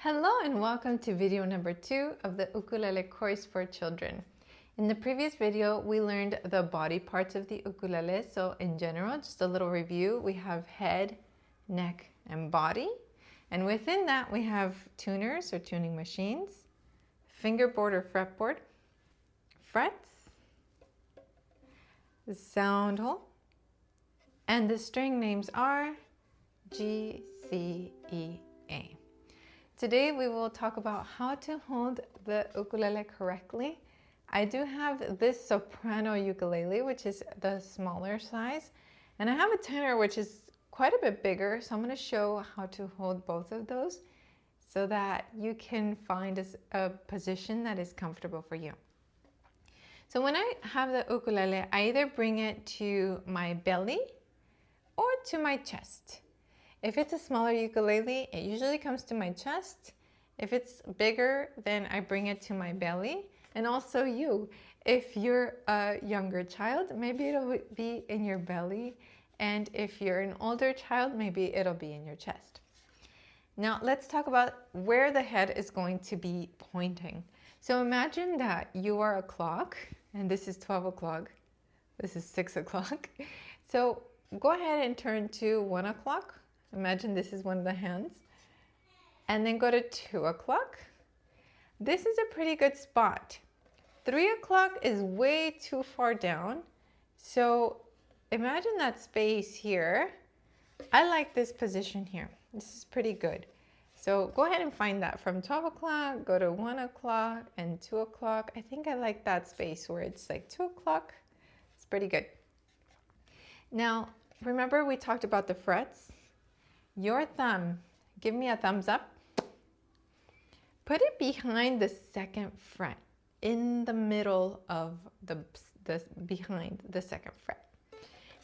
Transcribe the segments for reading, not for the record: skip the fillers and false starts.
Hello and welcome to video number 2 of the ukulele course for children. In the previous video, we learned the body parts of the ukulele. So in general, just a little review, we have head, neck, and body. And within that, we have tuners or tuning machines, fingerboard or fretboard, frets, the sound hole, and the string names are G, C, E, A. Today we will talk about how to hold the ukulele correctly. I do have this soprano ukulele, which is the smaller size, and I have a tenor, which is quite a bit bigger. So I'm going to show how to hold both of those so that you can find a position that is comfortable for you. So when I have the ukulele, I either bring it to my belly or to my chest. If it's a smaller ukulele, it usually comes to my chest. If it's bigger, then I bring it to my belly. And also you, if you're a younger child, maybe it'll be in your belly. And if you're an older child, maybe it'll be in your chest. Now let's talk about where the head is going to be pointing. So imagine that you are a clock, and this is 12 o'clock. This is 6 o'clock. So go ahead and turn to 1 o'clock. Imagine this is one of the hands. And then go to 2 o'clock. This is a pretty good spot. 3 o'clock is way too far down. So imagine that space here. I like this position here. This is pretty good. So go ahead and find that from 12 o'clock, go to 1 o'clock and 2 o'clock. I think I like that space where it's like 2 o'clock. It's pretty good. Now, remember we talked about the frets? Your thumb, give me a thumbs up. Put it behind the second fret, in the middle of behind the second fret.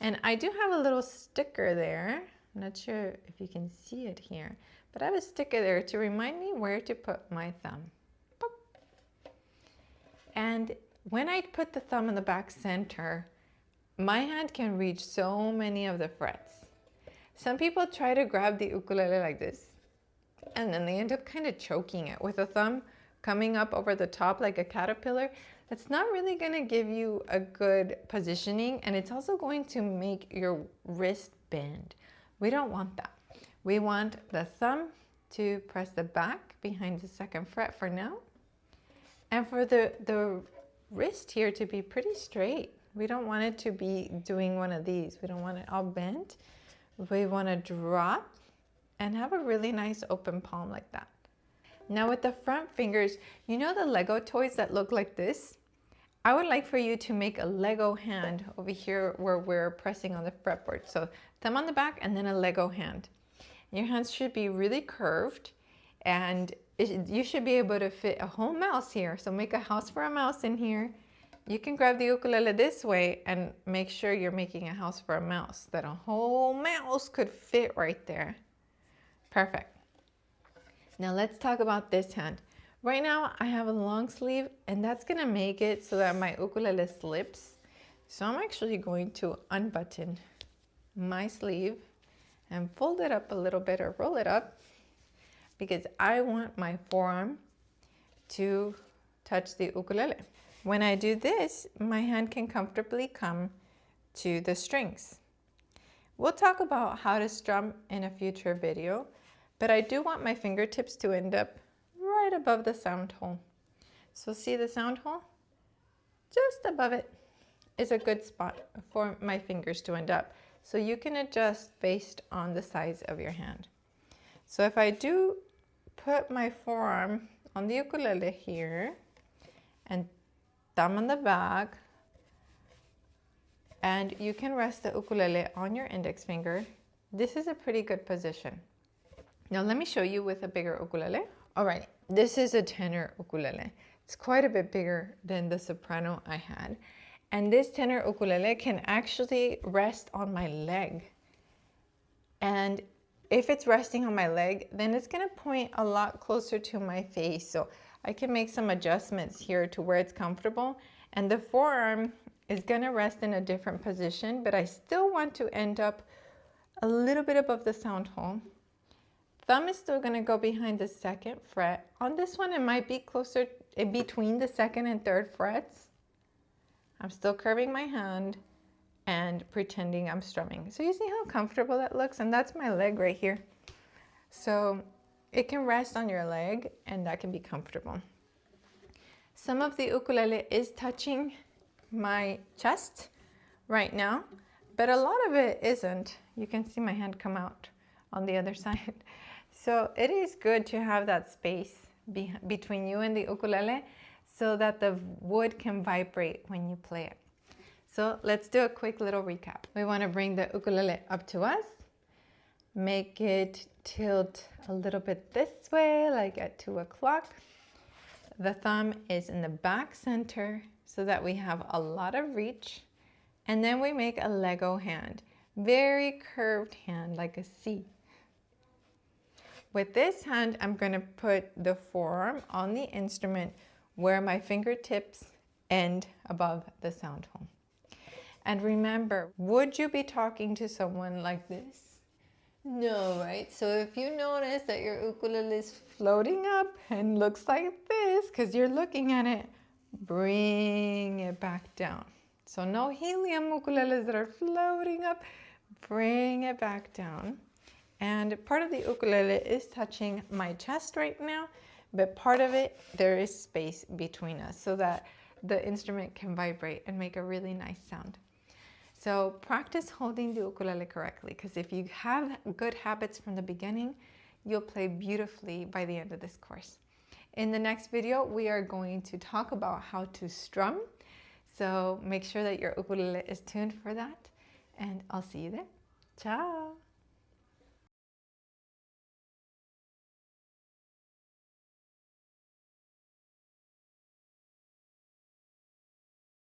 And I do have a little sticker there. I'm not sure if you can see it here, but I have a sticker there to remind me where to put my thumb. Boop. And when I put the thumb in the back center, my hand can reach so many of the frets. Some people try to grab the ukulele like this, and then they end up kind of choking it with a thumb coming up over the top like a caterpillar. That's not really going to give you a good positioning, and it's also going to make your wrist bend. We don't want that. We want the thumb to press the back behind the second fret for now, and for the wrist here to be pretty straight. We don't want it to be doing one of these. We don't want it all bent. We want to drop and have a really nice open palm like that. Now with the front fingers, you know the Lego toys that look like this? I would like for you to make a Lego hand over here where we're pressing on the fretboard. So thumb on the back and then a Lego hand. Your hands should be really curved, and you should be able to fit a whole mouse here. So make a house for a mouse in here. You can grab the ukulele this way and make sure you're making a house for a mouse, that a whole mouse could fit right there. Perfect. Now let's talk about this hand. Right now I have a long sleeve, and that's gonna make it so that my ukulele slips. So I'm actually going to unbutton my sleeve and fold it up a little bit or roll it up, because I want my forearm to touch the ukulele. When I do this, my hand can comfortably come to the strings. We'll talk about how to strum in a future video, but I do want my fingertips to end up right above the sound hole. So see the sound hole? Just above it is a good spot for my fingers to end up. So you can adjust based on the size of your hand. So if I do put my forearm on the ukulele here and thumb on the back, and you can rest the ukulele on your index finger. This is a pretty good position. Now let me show you with a bigger ukulele. All right, this is a tenor ukulele. It's quite a bit bigger than the soprano I had. And this tenor ukulele can actually rest on my leg. And if it's resting on my leg, then it's gonna point a lot closer to my face. So I can make some adjustments here to where it's comfortable, and the forearm is gonna rest in a different position, but I still want to end up a little bit above the sound hole. thumb is still going to go behind the 2nd fret. On this one, it might be closer in between the 2nd and 3rd frets. I'm still curving my hand and pretending I'm strumming. So you see how comfortable that looks? And that's my leg right here. So it can rest on your leg and that can be comfortable. Some of the ukulele is touching my chest right now, but a lot of it isn't. You can see my hand come out on the other side. So it is good to have that space between you and the ukulele so that the wood can vibrate when you play it. So let's do a quick little recap. We want to bring the ukulele up to us, make it tilt a little bit this way, like at 2 o'clock. The thumb is in the back center so that we have a lot of reach. And then we make a Lego hand, very curved hand, like a C. With this hand, I'm going to put the forearm on the instrument where my fingertips end above the sound hole. And remember, would you be talking to someone like this? No, right? So if you notice that your ukulele is floating up and looks like this because you're looking at it, bring it back down. So no helium ukuleles that are floating up, bring it back down. And part of the ukulele is touching my chest right now, but part of it, there is space between us so that the instrument can vibrate and make a really nice sound. So practice holding the ukulele correctly, because if you have good habits from the beginning, you'll play beautifully by the end of this course. In the next video, we are going to talk about how to strum. So make sure that your ukulele is tuned for that, and I'll see you there. Ciao!